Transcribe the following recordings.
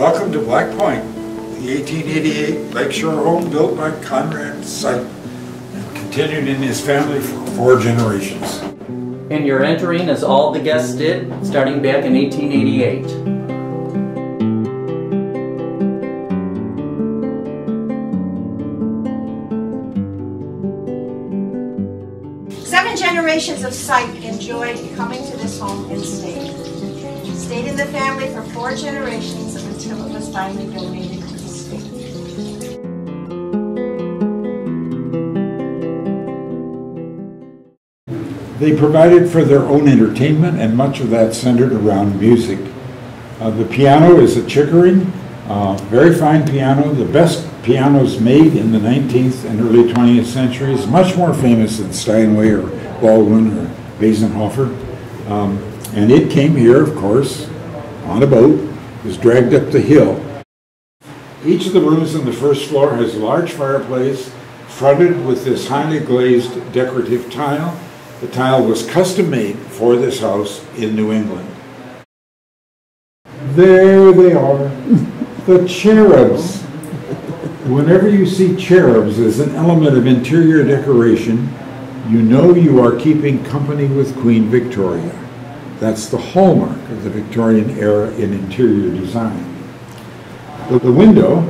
Welcome to Black Point, the 1888 lakeshore home built by Conrad Seipp and continued in his family for 4 generations. And you're entering as all the guests did, starting back in 1888. Seven generations of Seipp enjoyed coming to this home and stayed. Stayed in the family for 4 generations until it was finally donated to the state. They provided for their own entertainment, and much of that centered around music. The piano is a Chickering, very fine piano, the best pianos made in the 19th and early 20th centuries, much more famous than Steinway or Baldwin or Weisenhofer. And it came here, of course, on a boat, was dragged up the hill. Each of the rooms on the first floor has a large fireplace fronted with this highly glazed decorative tile. The tile was custom made for this house in New England. There they are, the cherubs. Whenever you see cherubs as an element of interior decoration, you know you are keeping company with Queen Victoria. That's the hallmark of the Victorian era in interior design. The window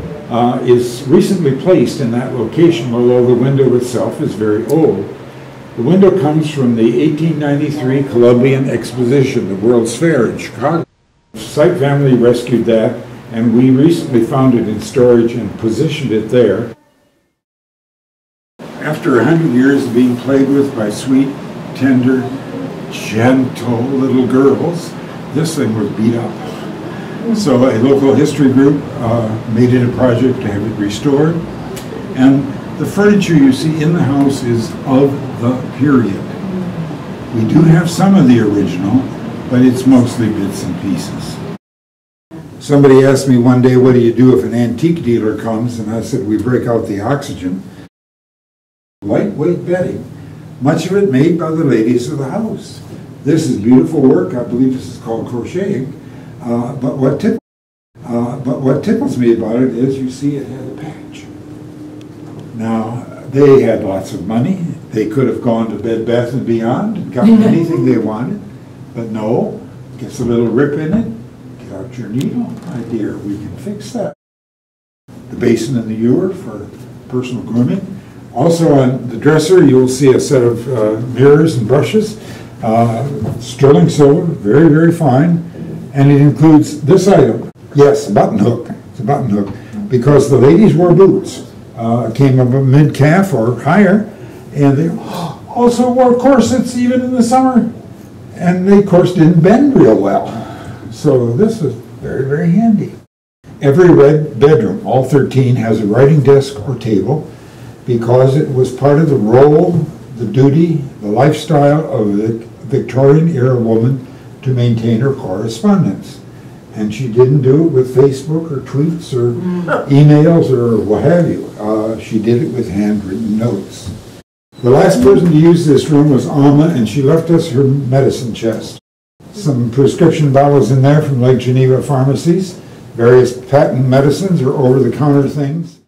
is recently placed in that location, although the window itself is very old. The window comes from the 1893 Columbian Exposition, the World's Fair in Chicago. The Seipp family rescued that, and we recently found it in storage and positioned it there. After 100 years of being played with by sweet, tender, gentle little girls, this thing was beat up. So a local history group made it a project to have it restored. And the furniture you see in the house is of the period. We do have some of the original, but it's mostly bits and pieces. Somebody asked me one day, what do you do if an antique dealer comes? And I said, we break out the oxygen. Lightweight bedding, much of it made by the ladies of the house. This is beautiful work. I believe this is called crocheting. But what tickles me about it is you see it had a patch. Now, they had lots of money. They could have gone to Bed Bath & Beyond and gotten anything they wanted. But no, gets a little rip in it. Get out your needle. My dear, we can fix that. The basin and the ewer for personal grooming. Also on the dresser, you'll see a set of mirrors and brushes. Sterling silver, very, very fine. And it includes this item. Yes, a button hook. It's a button hook. Because the ladies wore boots. Came up a mid-calf or higher. And they also wore corsets even in the summer. And they, of course, didn't bend real well. So this was very, very handy. Every red bedroom, all 13, has a writing desk or table because it was part of the role, the duty, the lifestyle of the Victorian-era woman to maintain her correspondence. And she didn't do it with Facebook or tweets or emails or what have you. She did it with handwritten notes. The last person to use this room was Alma, and she left us her medicine chest. Some prescription bottles in there from Lake Geneva pharmacies, various patent medicines or over-the-counter things.